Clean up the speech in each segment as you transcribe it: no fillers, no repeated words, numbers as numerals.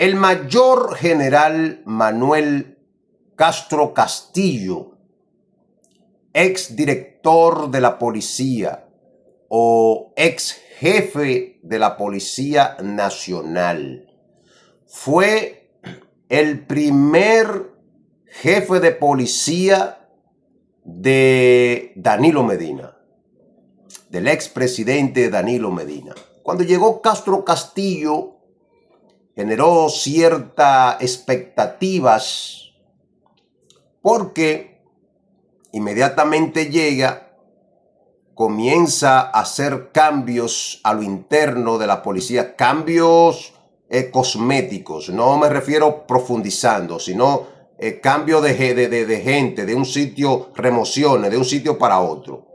El mayor general Manuel Castro Castillo, ex director de la policía o ex jefe de la Policía Nacional, fue el primer jefe de policía de Danilo Medina, del expresidente Danilo Medina. Cuando llegó Castro Castillo, generó ciertas expectativas porque inmediatamente llega, comienza a hacer cambios a lo interno de la policía, cambios cosméticos, no me refiero profundizando, sino cambio de gente, de un sitio, remociones, de un sitio para otro.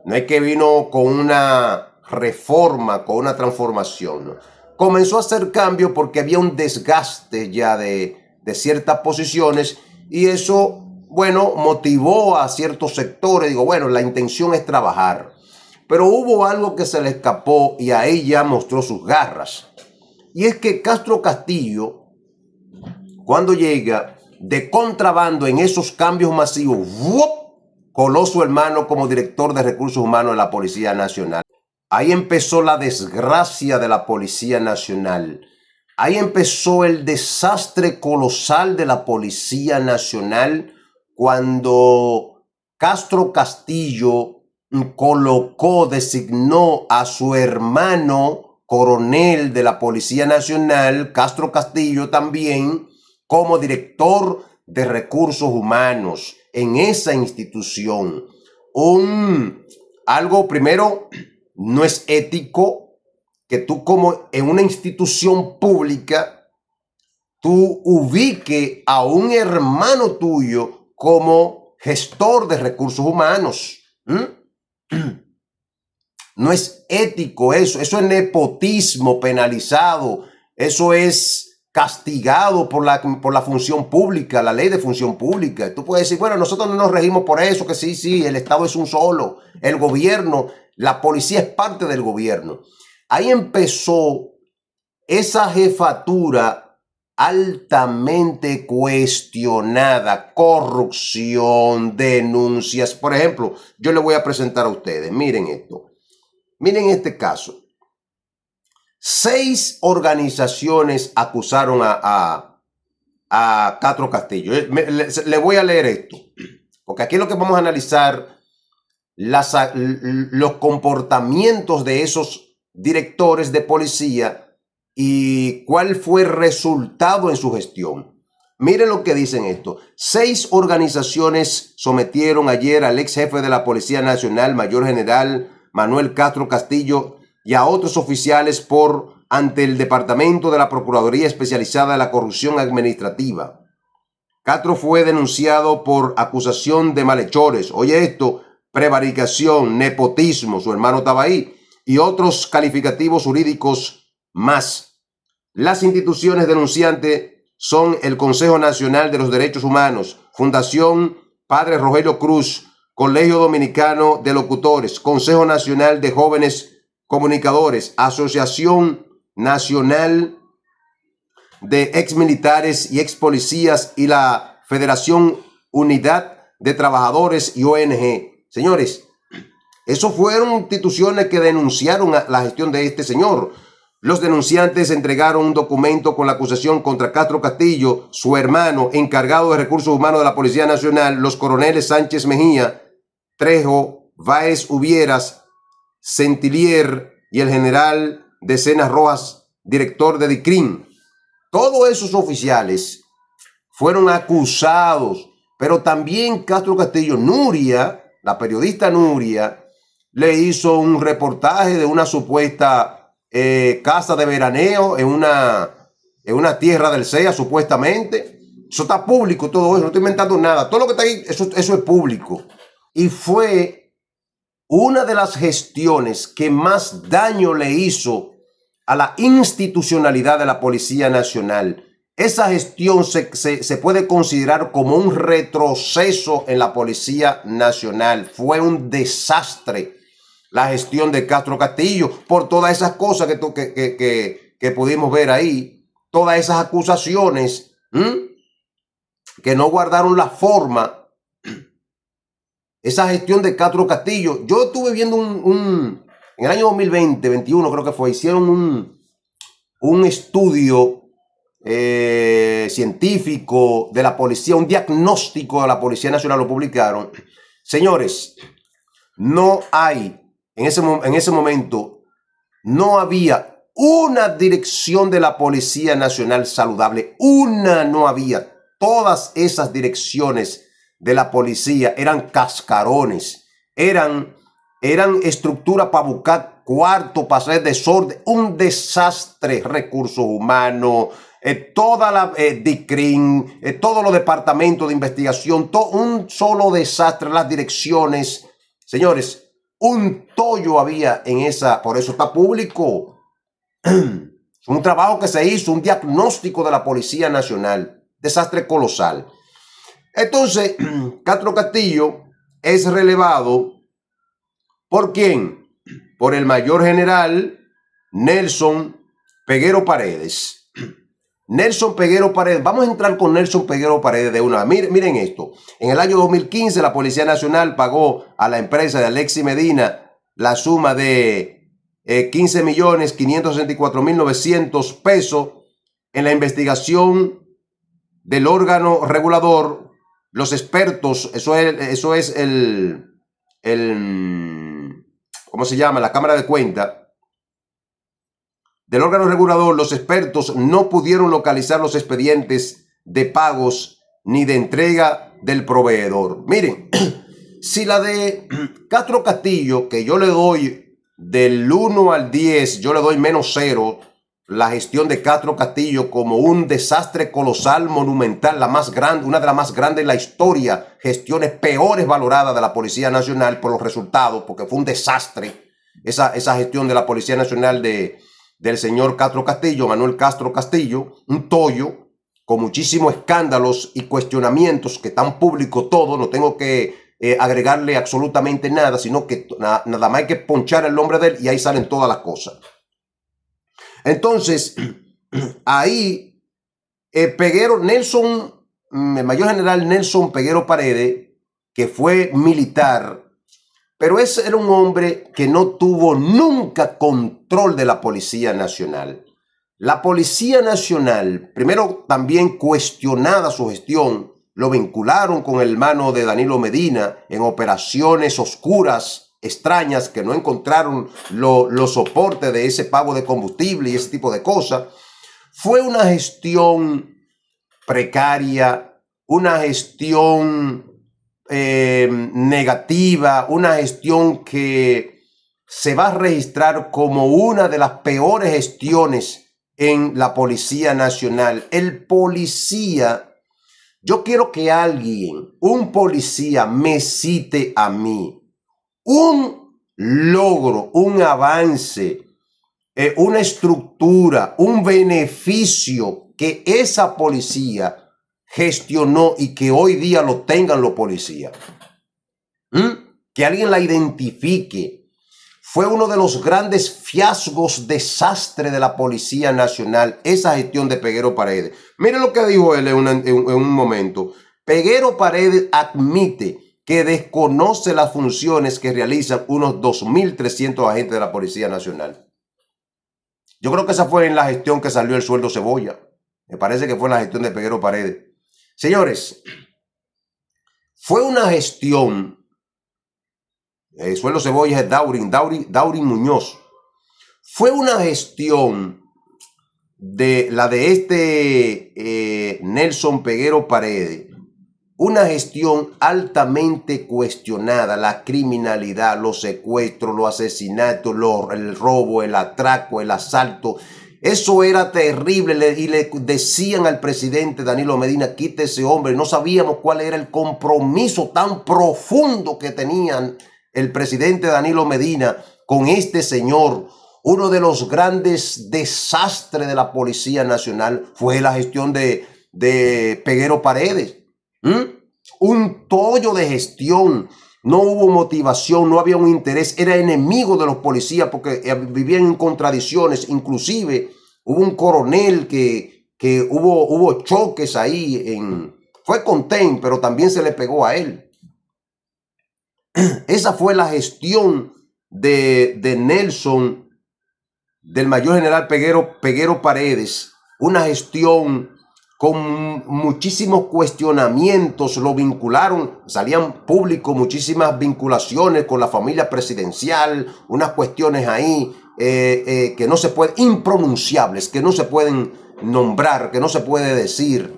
No es que vino con una reforma, con una transformación, ¿no? Comenzó a hacer cambios porque había un desgaste ya de ciertas posiciones y eso, bueno, motivó a ciertos sectores. Digo, bueno, la intención es trabajar. Pero hubo algo que se le escapó y ahí ya mostró sus garras. Y es que Castro Castillo, cuando llega de contrabando en esos cambios masivos, ¡wup!, coló su hermano como director de recursos humanos de la Policía Nacional. Ahí empezó la desgracia de la Policía Nacional. Ahí empezó el desastre colosal de la Policía Nacional cuando Castro Castillo designó a su hermano coronel de la Policía Nacional, Castro Castillo también, como director de recursos humanos en esa institución. Algo primero, no es ético que tú como en una institución pública, tú ubique a un hermano tuyo como gestor de recursos humanos. No es ético eso es nepotismo penalizado, eso es castigado por la función pública, la ley de función pública. Tú puedes decir, bueno, nosotros no nos regimos por eso, que sí, el Estado es un solo, el gobierno, la policía es parte del gobierno. Ahí empezó esa jefatura altamente cuestionada, corrupción, denuncias. Por ejemplo, yo les voy a presentar a ustedes, miren esto, miren este caso. 6 organizaciones acusaron a Castro Castillo. Le voy a leer esto, porque aquí lo que vamos a analizar los comportamientos de esos directores de policía y cuál fue el resultado en su gestión. Miren lo que dicen esto. 6 organizaciones sometieron ayer al ex jefe de la Policía Nacional, Mayor General Manuel Castro Castillo, y a otros oficiales ante el Departamento de la Procuraduría Especializada de la Corrupción Administrativa. Castro fue denunciado por acusación de malhechores. Oye esto, prevaricación, nepotismo, su hermano estaba ahí, y otros calificativos jurídicos más. Las instituciones denunciantes son el Consejo Nacional de los Derechos Humanos, Fundación Padre Rogelio Cruz, Colegio Dominicano de Locutores, Consejo Nacional de Jóvenes Comunicadores, Asociación Nacional de Exmilitares y Expolicías y la Federación Unidad de Trabajadores y ONG. Señores, esos fueron instituciones que denunciaron la gestión de este señor. Los denunciantes entregaron un documento con la acusación contra Castro Castillo, su hermano encargado de recursos humanos de la Policía Nacional, los coroneles Sánchez Mejía, Trejo, Báez Hubieras, Centilier y el general Decenas Rojas, director de DICRIN. Todos esos oficiales fueron acusados, pero también Castro Castillo, Nuria, la periodista Nuria, le hizo un reportaje de una supuesta casa de veraneo en una tierra del CEA, supuestamente. Eso está público, todo eso, no estoy inventando nada. Todo lo que está ahí, eso es público. Y fue una de las gestiones que más daño le hizo a la institucionalidad de la Policía Nacional. Esa gestión se puede considerar como un retroceso en la Policía Nacional. Fue un desastre la gestión de Castro Castillo por todas esas cosas que pudimos ver ahí. todas esas acusaciones que no guardaron la forma, esa gestión de Castro Castillo. Yo estuve viendo en el año 2020, 21 creo que fue, hicieron un estudio científico de la policía, un diagnóstico de la Policía Nacional, lo publicaron. Señores, no hay, en ese momento, no había una dirección de la Policía Nacional saludable. Una no había. Todas esas direcciones de la policía eran cascarones, eran estructura para buscar cuarto, para hacer desorden, un desastre, recursos humanos, toda la DICRIN, todos los departamentos de investigación, un solo desastre, las direcciones. Señores, un tollo había en esa, por eso está público. Un trabajo que se hizo, un diagnóstico de la Policía Nacional, desastre colosal. Entonces, Castro Castillo es relevado ¿por quién? Por el mayor general Nelson Peguero Paredes. Nelson Peguero Paredes, vamos a entrar con Nelson Peguero Paredes de una vez. Miren esto, en el año 2015 la Policía Nacional pagó a la empresa de Alexis Medina la suma de 15.564.900 pesos en la investigación del órgano regulador. Los expertos, eso es ¿cómo se llama? La Cámara de Cuentas. Del órgano regulador, los expertos no pudieron localizar los expedientes de pagos ni de entrega del proveedor. Miren, si la de Castro Castillo, que yo le doy del 1 al 10, yo le doy -0, la gestión de Castro Castillo como un desastre colosal, monumental, la más grande, una de las más grandes en la historia, gestiones peores valoradas de la Policía Nacional por los resultados, porque fue un desastre esa gestión de la Policía Nacional del señor Castro Castillo, Manuel Castro Castillo, un tollo con muchísimos escándalos y cuestionamientos que están públicos todo, no tengo que agregarle absolutamente nada, sino que nada más hay que ponchar el nombre de él y ahí salen todas las cosas. Entonces, ahí Peguero, Nelson, el mayor general Nelson Peguero Paredes, que fue militar, pero ese era un hombre que no tuvo nunca control de la Policía Nacional. La Policía Nacional, primero también cuestionada su gestión, lo vincularon con el hermano de Danilo Medina en operaciones oscuras, extrañas, que no encontraron los soportes de ese pago de combustible y ese tipo de cosas. Fue una gestión precaria, una gestión negativa, una gestión que se va a registrar como una de las peores gestiones en la Policía Nacional. El policía, yo quiero que alguien, un policía, me cite a mí un logro, un avance, una estructura, un beneficio que esa policía gestionó y que hoy día lo tengan los policías. Que alguien la identifique. Fue uno de los grandes fiascos, desastre de la Policía Nacional, esa gestión de Peguero Paredes. Miren lo que dijo él en un momento. Peguero Paredes admite que desconoce las funciones que realizan unos 2.300 agentes de la Policía Nacional. Yo creo que esa fue en la gestión que salió el sueldo Cebolla. Me parece que fue en la gestión de Peguero Paredes. Señores, fue una gestión, el sueldo Cebolla es Daurin Muñoz. Fue una gestión de la de Nelson Peguero Paredes, una gestión altamente cuestionada, la criminalidad, los secuestros, los asesinatos, el robo, el atraco, el asalto. Eso era terrible y le decían al presidente Danilo Medina, quite ese hombre. No sabíamos cuál era el compromiso tan profundo que tenían el presidente Danilo Medina con este señor. Uno de los grandes desastres de la Policía Nacional fue la gestión de Peguero Paredes. Un tollo de gestión. No hubo motivación, no había un interés, era enemigo de los policías porque vivían en contradicciones. Inclusive hubo un coronel que que hubo choques ahí. Fue Contén, pero también se le pegó a él. Esa fue la gestión de Nelson, del mayor general Peguero Paredes. Una gestión con muchísimos cuestionamientos. Lo vincularon, salían públicos muchísimas vinculaciones con la familia presidencial, unas cuestiones ahí que no se pueden, impronunciables, que no se pueden nombrar, que no se puede decir.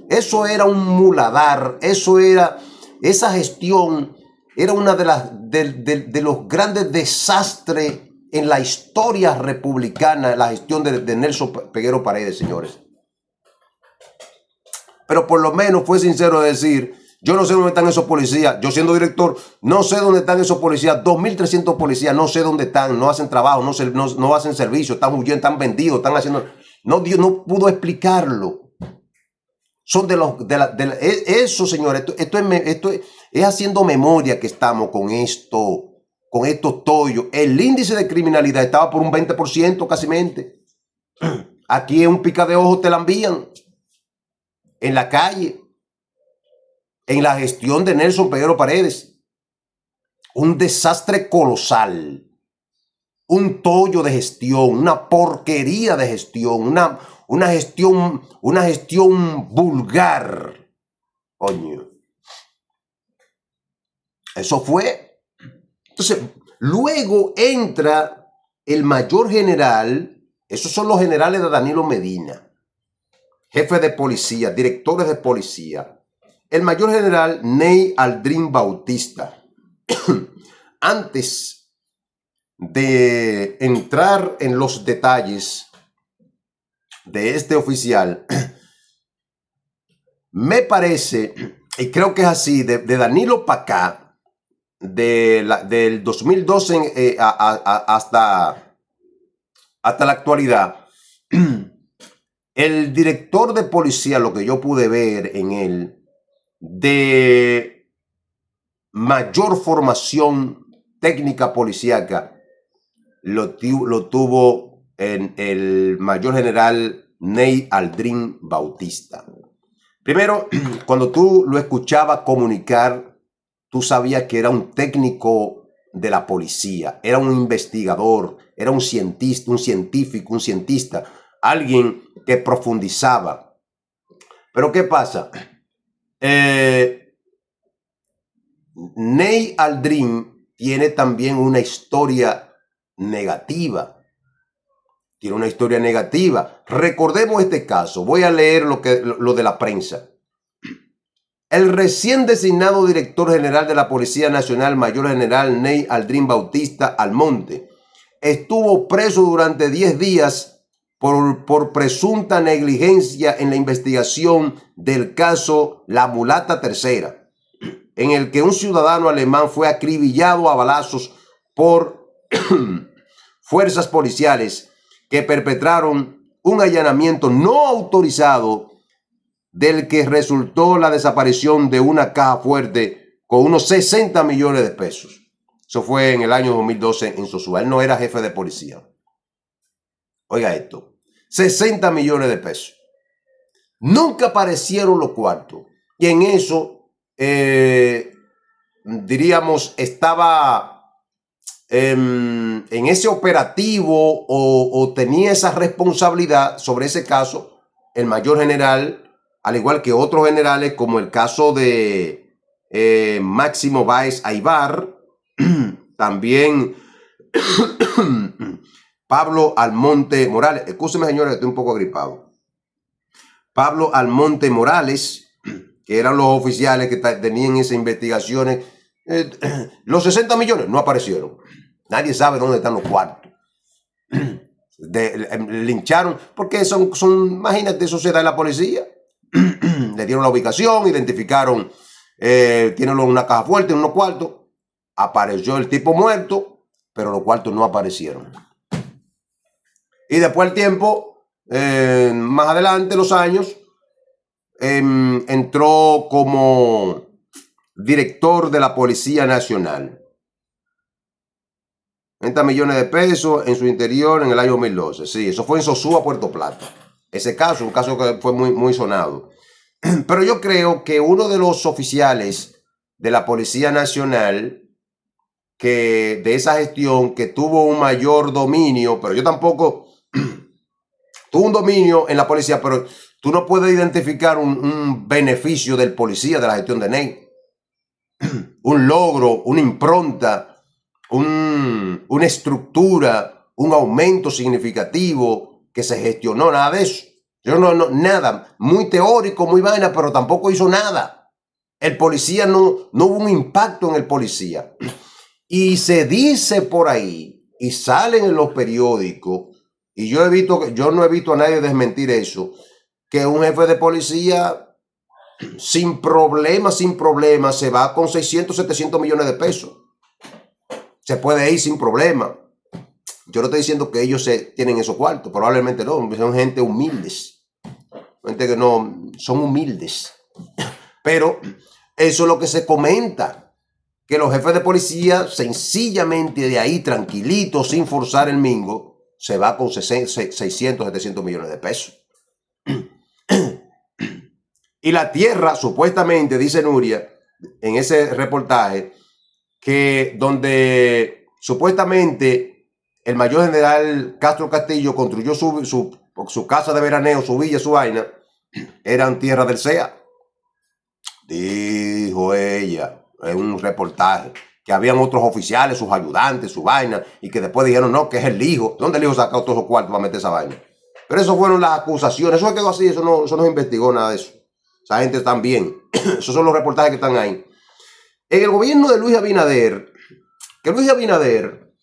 Eso era un muladar, esa gestión era una de los grandes desastres en la historia republicana, la gestión de Nelson Peguero Paredes, señores. Pero por lo menos fue sincero de decir, yo no sé dónde están esos policías, yo siendo director, no sé dónde están esos policías, 2.300 policías, no sé dónde están, no hacen trabajo, no hacen servicio, están huyendo, están vendidos, están haciendo... No, Dios no pudo explicarlo. Son eso, señores, esto es haciendo memoria que estamos con estos tollos. El índice de criminalidad estaba por un 20% casi mente. Aquí en un pica de ojos te la envían. En la calle. En la gestión de Nelson Peguero Paredes. Un desastre colosal. Un tollo de gestión. Una porquería de gestión. Una gestión vulgar. Coño. Eso fue. Entonces, luego entra el mayor general. Esos son los generales de Danilo Medina. Jefe de policía, directores de policía. El mayor general Ney Aldrin Bautista. Antes de entrar en los detalles de este oficial, me parece, y creo que es así, de Danilo para acá, del 2012 hasta la actualidad, el director de policía, lo que yo pude ver en él, de mayor formación técnica policíaca, lo tuvo en el mayor general Ney Aldrin Bautista. Primero, cuando tú lo escuchabas comunicar, tú sabías que era un técnico de la policía, era un investigador, era un cientista, un científico, un cientista, alguien que profundizaba. Pero ¿qué pasa? Ney Aldrin tiene también una historia negativa. Tiene una historia negativa. Recordemos este caso. Voy a leer lo de la prensa. El recién designado director general de la Policía Nacional, mayor general Ney Aldrin Bautista Almonte, estuvo preso durante 10 días por presunta negligencia en la investigación del caso La Mulata Tercera, en el que un ciudadano alemán fue acribillado a balazos por fuerzas policiales que perpetraron un allanamiento no autorizado, del que resultó la desaparición de una caja fuerte con unos 60 millones de pesos. Eso fue en el año 2012 en Sosúa. Él no era jefe de policía. Oiga esto, 60 millones de pesos. Nunca aparecieron los cuartos. Y en eso, diríamos, estaba en ese operativo o tenía esa responsabilidad sobre ese caso el mayor general, al igual que otros generales, como el caso de Máximo Báez Aybar, también Pablo Almonte Morales. Escúcheme, señores, estoy un poco agripado. Pablo Almonte Morales, que eran los oficiales que tenían esas investigaciones. Los 60 millones no aparecieron. Nadie sabe dónde están los cuartos. Lincharon, porque son, imagínate, eso se da en la policía. Le dieron la ubicación, identificaron, tienen una caja fuerte en unos cuartos. Apareció el tipo muerto, pero los cuartos no aparecieron. Y después el tiempo, más adelante, los años, entró como director de la Policía Nacional. 30 millones de pesos en su interior en el año 2012. Sí, eso fue en Sosúa, Puerto Plata. ese caso, un caso que fue muy sonado. Pero yo creo que uno de los oficiales de la Policía Nacional, que de esa gestión, que tuvo un mayor dominio, pero yo tampoco, tuvo un dominio en la policía, pero tú no puedes identificar un beneficio del policía de la gestión de Ney. Un logro, una impronta, una estructura, un aumento significativo que se gestionó, nada de eso. Yo nada, muy teórico, muy vaina, pero tampoco hizo nada. El policía no hubo un impacto en el policía. Y se dice por ahí, y salen en los periódicos, y yo no he visto a nadie desmentir eso, que un jefe de policía sin problema, se va con 600, 700 millones de pesos. Se puede ir sin problema. Yo no estoy diciendo que ellos tienen esos cuartos, probablemente no, son gente humildes. Gente que no, son humildes. Pero eso es lo que se comenta, que los jefes de policía sencillamente de ahí, tranquilitos, sin forzar el mingo, se va con 600, 700 millones de pesos. Y la tierra, supuestamente, dice Nuria, en ese reportaje, que donde supuestamente el mayor general Castro Castillo construyó su casa de veraneo, su villa, su vaina, eran tierra del CEA. Dijo ella en un reportaje que habían otros oficiales, sus ayudantes, su vaina, y que después dijeron, no, que es el hijo. ¿Dónde el hijo sacó todos esos cuartos para meter esa vaina? Pero eso fueron las acusaciones. Eso quedó así, eso no se investigó nada de eso. Esa gente también. Esos son los reportajes que están ahí. En el gobierno de Luis Abinader, que Luis Abinader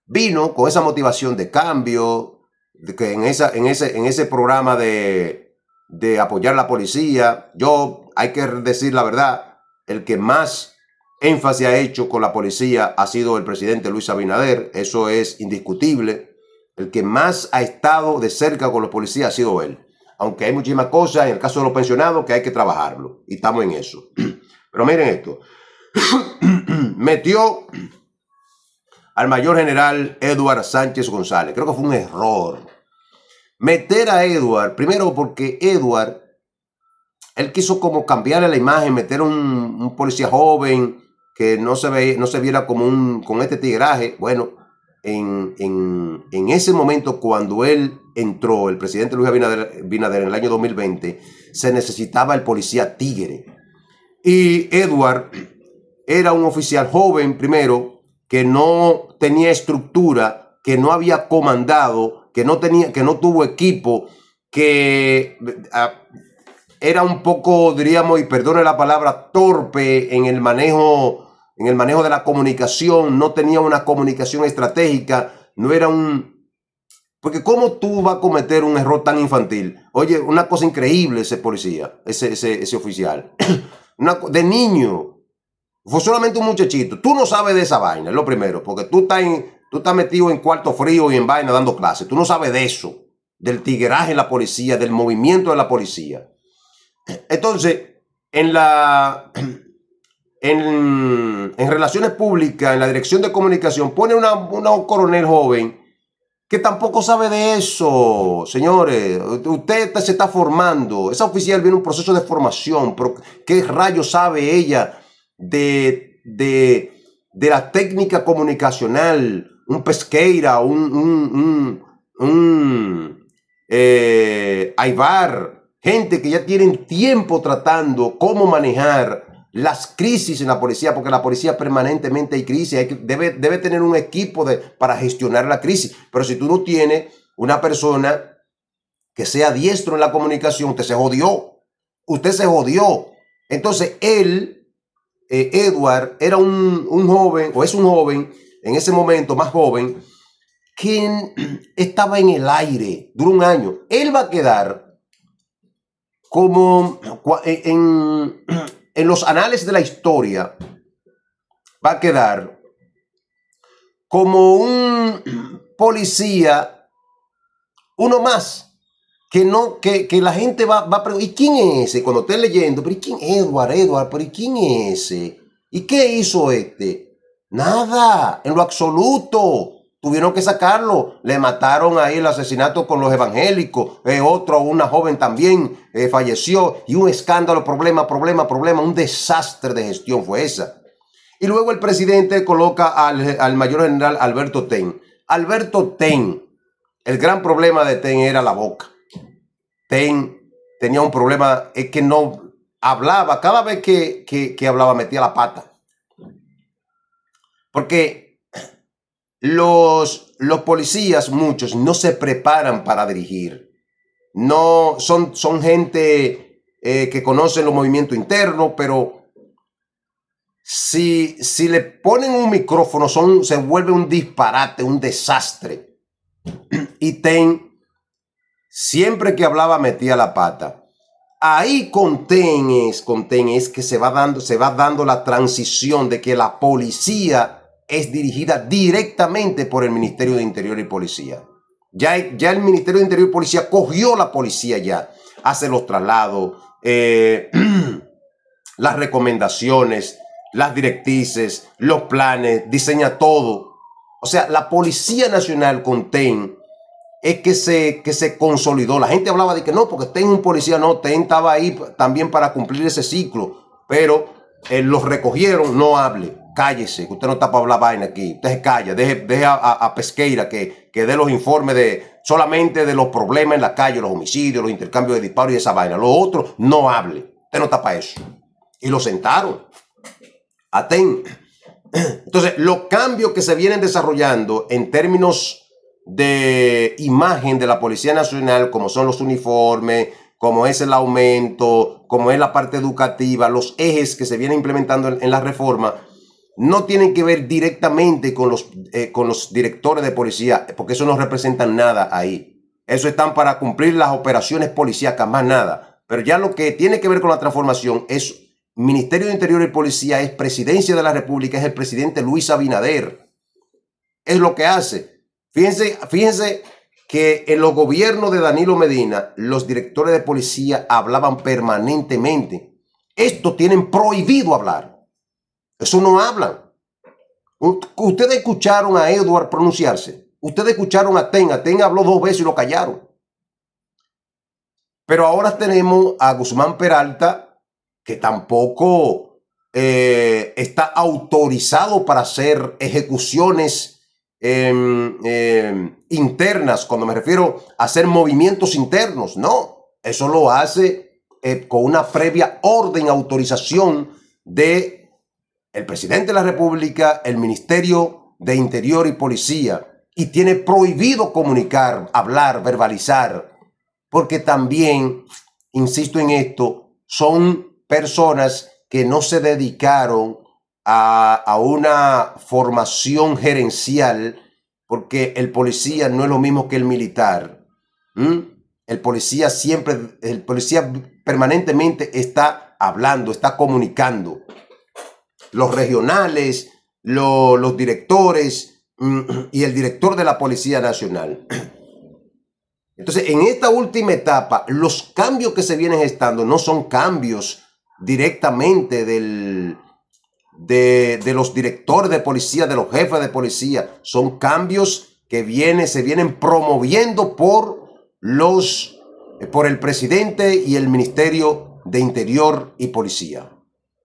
vino con esa motivación de cambio, de que en ese programa de apoyar la policía, hay que decir la verdad, el que más énfasis ha hecho con la policía ha sido el presidente Luis Abinader, eso es indiscutible. El que más ha estado de cerca con los policías ha sido él. Aunque hay muchísimas cosas, en el caso de los pensionados, que hay que trabajarlo. Y estamos en eso. Pero miren esto. Metió al mayor general Eduard Sánchez González. Creo que fue un error meter a Eduard, primero porque Eduard, él quiso como cambiarle la imagen, meter un policía joven que no se viera como con este tigraje. Bueno, en ese momento, cuando él entró, el presidente Luis Abinader en el año 2020, se necesitaba el policía tigre. Y Eduard era un oficial joven, primero, que no tenía estructura, que no había comandado, que no tuvo equipo, que era un poco, diríamos, y perdone la palabra, torpe en el manejo de la comunicación, no tenía una comunicación estratégica, no era porque ¿cómo tú vas a cometer un error tan infantil? Oye, una cosa increíble ese policía, ese oficial, de niño, fue solamente un muchachito. Tú no sabes de esa vaina, es lo primero, porque tú estás metido en cuarto frío y en vaina dando clases. Tú no sabes de eso, del tigueraje en la policía, del movimiento de la policía. Entonces, en relaciones públicas, en la dirección de comunicación, pone un coronel joven que tampoco sabe de eso, señores. Usted se está formando. Esa oficial viene un proceso de formación, pero ¿qué rayos sabe ella de la técnica comunicacional? Un pesqueira, Aibar, gente que ya tienen tiempo tratando cómo manejar las crisis en la policía, porque la policía permanentemente hay crisis, debe tener un equipo para gestionar la crisis. Pero si tú no tienes una persona que sea diestro en la comunicación, usted se jodió. Entonces Eduard, era un joven, o es un joven, en ese momento más joven, que estaba en el aire, duró un año. Él va a quedar como en los anales de la historia, va a quedar como un policía, uno más, que la gente va a preguntar, ¿y quién es ese? Cuando estés leyendo, ¿pero y quién es Eduard? ¿Pero y quién es ese? ¿Y qué hizo este? Nada, en lo absoluto. tuvieron que sacarlo. Le mataron ahí el asesinato con los evangélicos. Una joven también falleció. Y un escándalo, problema. Un desastre de gestión fue esa. Y luego el presidente coloca al mayor general Alberto Ten. Alberto Ten, el gran problema de Ten era la boca. Ten tenía un problema, es que no hablaba. Cada vez que hablaba metía la pata. Porque los policías, muchos, no se preparan para dirigir. No son gente que conocen los movimientos internos, pero si le ponen un micrófono, se vuelve un disparate, un desastre. Y Ten, siempre que hablaba, metía la pata. Ahí con Ten es que se va dando la transición de que la policía es dirigida directamente por el Ministerio de Interior y Policía. Ya el Ministerio de Interior y Policía cogió la policía ya, hace los traslados, las recomendaciones, las directrices, los planes, diseña todo. O sea, la Policía Nacional con Ten es que se consolidó. La gente hablaba de que no, porque Ten es un policía. No, Ten estaba ahí también para cumplir ese ciclo, pero los recogieron. No hable, cállese, que usted no está para hablar vaina aquí. Usted se calla, deje a Pesqueira que dé los informes solamente de los problemas en la calle, los homicidios, los intercambios de disparos y esa vaina. Lo otro, no hable, usted no está para eso. Y lo sentaron a Ten. Entonces, los cambios que se vienen desarrollando en términos de imagen de la Policía Nacional, como son los uniformes, como es el aumento, como es la parte educativa, los ejes que se vienen implementando en la reforma, no tienen que ver directamente con los directores de policía, porque eso no representan nada ahí. Eso están para cumplir las operaciones policíacas, más nada. Pero ya lo que tiene que ver con la transformación es Ministerio de Interior y Policía, es Presidencia de la República, es el presidente Luis Abinader. Es lo que hace. Fíjense que en los gobiernos de Danilo Medina, los directores de policía hablaban permanentemente. Estos tienen prohibido hablar. Eso no hablan. Ustedes escucharon a Edward pronunciarse. Ustedes escucharon a Ten. A Ten habló 2 veces y lo callaron. Pero ahora tenemos a Guzmán Peralta, que tampoco está autorizado para hacer ejecuciones internas, cuando me refiero a hacer movimientos internos. No, eso lo hace con una previa orden, autorización de el presidente de la República, el Ministerio de Interior y Policía, y tiene prohibido comunicar, hablar, verbalizar, porque también, insisto en esto, son personas que no se dedicaron a una formación gerencial, porque el policía no es lo mismo que el militar. El policía permanentemente está hablando, está comunicando. Los regionales, los directores y el director de la Policía Nacional. Entonces, en esta última etapa, los cambios que se vienen gestando no son cambios directamente de los directores de policía, de los jefes de policía. Son cambios que se vienen promoviendo por el presidente y el Ministerio de Interior y Policía.